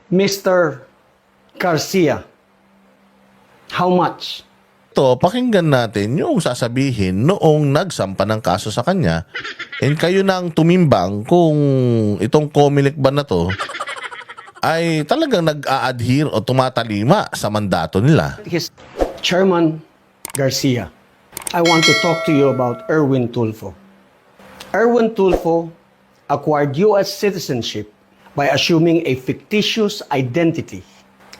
Mr. Garcia, how much? Ito, pakinggan natin yung sasabihin noong nagsampa ng kaso sa kanya. And kayo nang tumimbang kung itong Comelec ba na to ay talagang nag-a-adhere o tumatalima sa mandato nila. His Chairman Garcia, I want to talk to you about Erwin Tulfo. Erwin Tulfo acquired U.S. citizenship by assuming a fictitious identity,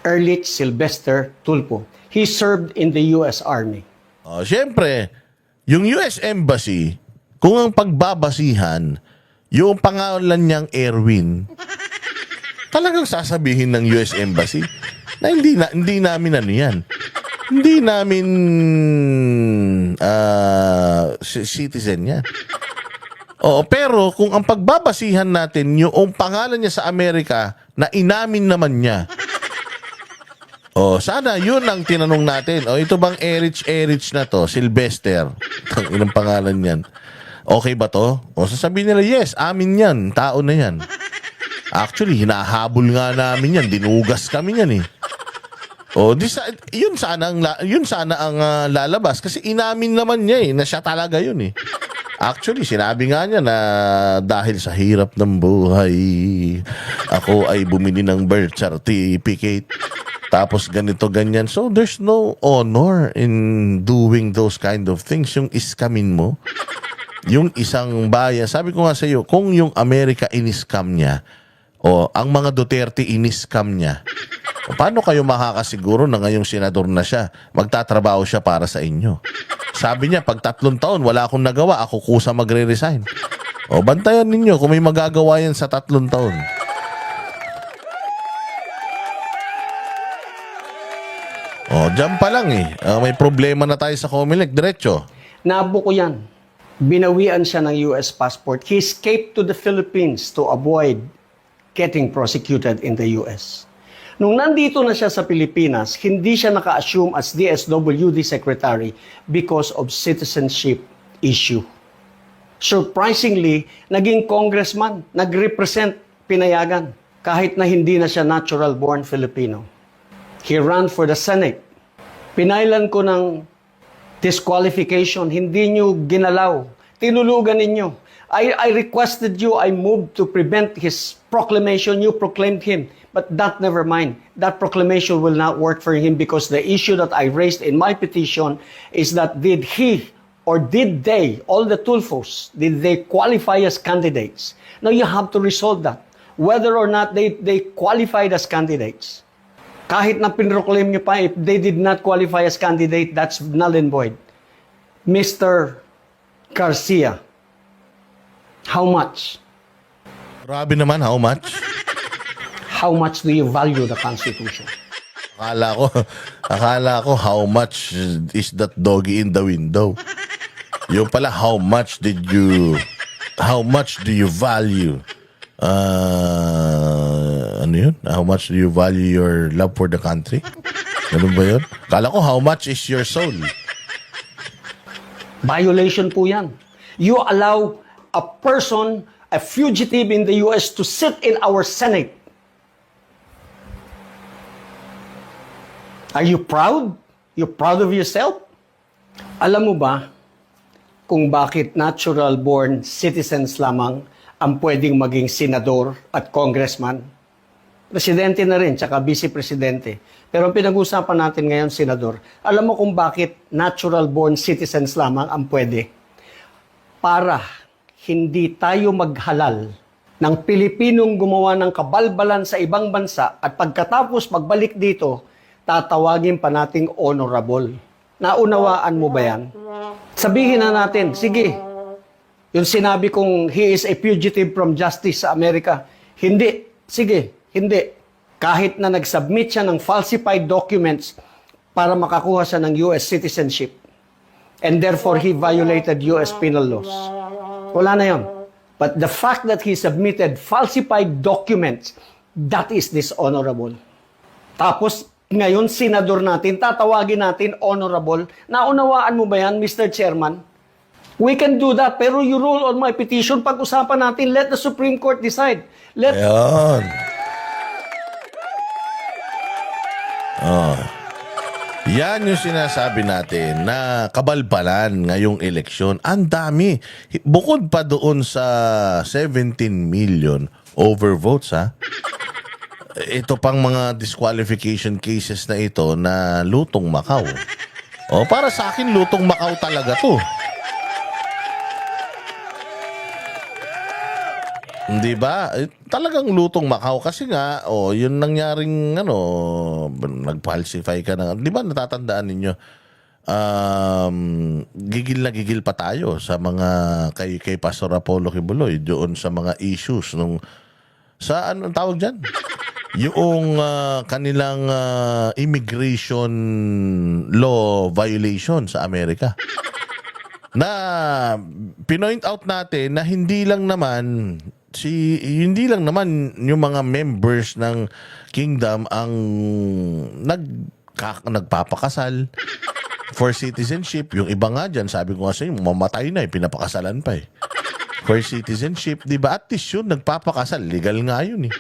Erlich Sylvester Tulfo. He served in the U.S. Army. Siyempre, yung US Embassy, kung ang pagbabasihan, yung pangalan niyang Erwin, talagang sasabihin ng US Embassy na hindi namin ano yan. Hindi namin citizen yan. Oo, pero kung ang pagbabasihan natin yung pangalan niya sa Amerika na inamin naman niya, sana yun ang tinanong natin. Ito bang Erich na to, Sylvester? Ilang pangalan yan? Okay ba to? Sasabihin nila, yes, amin yan. Tao na yan. Actually, hinahabol nga namin yan. Dinugas kami yan eh. Yun sana ang lalabas. Kasi inamin naman niya na siya talaga yun eh. Actually, sinabi nga niya na dahil sa hirap ng buhay, ako ay bumili ng birth certificate. Tapos ganito, ganyan. So, there's no honor in doing those kind of things. Yung iskamin mo, yung isang bayan. Sabi ko nga sa iyo, kung yung Amerika iniskam niya, ang mga Duterte iniskam niya, paano kayo makakasiguro na ngayong senador na siya, magtatrabaho siya para sa inyo? Sabi niya, pag 3 taon, wala akong nagawa, ako kusa magre-resign. Bantayan ninyo kung may magagawa yan sa 3 taon. Diyan pa lang eh. May problema na tayo sa Comelec, diretso. Nabuko yan. Binawian siya ng U.S. passport. He escaped to the Philippines to avoid getting prosecuted in the U.S. Nung nandito na siya sa Pilipinas, hindi siya naka-assume as DSWD Secretary because of citizenship issue. Surprisingly, naging congressman, nag-represent pinayagan, kahit na hindi na siya natural-born Filipino. He ran for the Senate. Pinailan ko ng disqualification, hindi nyo ginalaw. Tinulugan ninyo. I requested you, I moved to prevent his proclamation. You proclaimed him. But that never mind. That proclamation will not work for him because the issue that I raised in my petition is that did he or did they, all the Tulfos, did they qualify as candidates? Now you have to resolve that. Whether or not they qualified as candidates. Kahit na pinroclaim nyo pa, if they did not qualify as candidate, that's null and void. Mr. Garcia, how much? Grabe naman, how much? How much do you value the Constitution? Akala ko how much is that doggy in the window? Yung pala, how much do you value? Ano yun? How much do you value your love for the country? Ganun ba yun? Akala ko, how much is your soul? Violation po yan. You allow a person, a fugitive in the U.S. to sit in our Senate. Are you proud? You're proud of yourself? Alam mo ba kung bakit natural-born citizens lamang ang pwedeng maging senador at congressman? Presidente na rin, tsaka vice-presidente. Pero ang pinag-usapan natin ngayon, senador, alam mo kung bakit natural-born citizens lamang ang pwede? Para hindi tayo maghalal ng Pilipinong gumawa ng kabalbalan sa ibang bansa at pagkatapos magbalik dito, tatawagin pa nating honorable. Naunawaan mo ba yan? Sabihin na natin, sige, yung sinabi kong he is a fugitive from justice sa Amerika, hindi, sige, hindi. Kahit na nag-submit siya ng falsified documents para makakuha siya ng US citizenship and therefore he violated US penal laws. Wala na yun. But the fact that he submitted falsified documents, that is dishonorable. Tapos, ngayon, senador natin, tatawagin natin honorable. Naunawaan mo ba yan, Mr. Chairman? We can do that, pero you rule on my petition. Pag-usapan natin, let the Supreme Court decide. Ayan. Yan yung sinasabi natin na kabalbalan ngayong eleksyon. Ang dami. Bukod pa doon sa 17 million overvotes, ha? Ito pang mga disqualification cases na ito na lutong Macau. O, para sa akin, lutong Macau talaga to. Hindi ba? Talagang lutong Macau kasi nga, yun nangyaring nag-falsify ka na. Di ba natatandaan ninyo? Gigil na gigil pa tayo sa mga kay Pastor Apollo Kibuloy doon sa mga issues nung sa anong tawag diyan? Yung kanilang immigration law violation sa Amerika. Na pinoint out natin na hindi lang naman yung mga members ng kingdom ang nagpapakasal for citizenship. Yung iba nga dyan, sabi ko nga sa inyo, mamatay na, pinapakasalan pa eh. For citizenship, di ba? At least yun, nagpapakasal. Legal nga yun eh.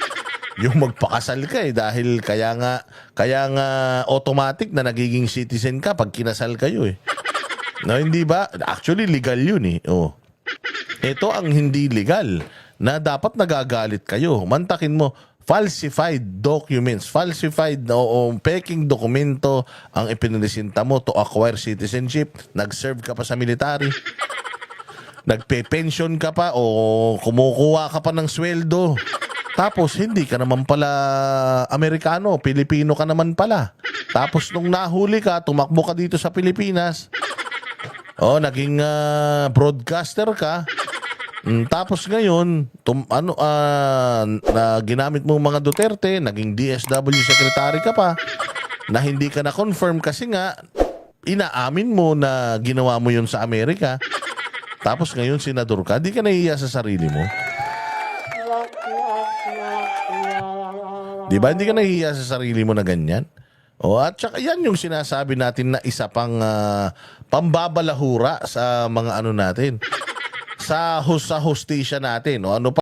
Yung magpakasal ka eh, dahil kaya nga automatic na nagiging citizen ka pag kinasal kayo eh. No, hindi ba? Actually, legal yun eh. Ito ang hindi legal na dapat nagagalit kayo. Mantakin mo, falsified documents, falsified o peking dokumento ang ipinresinta mo to acquire citizenship. Nag-serve ka pa sa military. Nagpe-pension ka pa o kumukuha ka pa ng sweldo. Tapos hindi ka naman pala Amerikano, Pilipino ka naman pala. Tapos nung nahuli ka, tumakbo ka dito sa Pilipinas. Naging broadcaster ka. Tapos ngayon, ginamit mo mga Duterte, naging DSW secretary ka pa, na hindi ka na-confirm kasi nga, inaamin mo na ginawa mo yun sa Amerika. Tapos ngayon, senador ka, di ka nahihiya sa sarili mo. Di ba? Hindi ka nahihiya sa sarili mo na ganyan? At saka yan yung sinasabi natin na isa pang pambabalahura sa mga natin. Sa hustisya natin. Ano pa?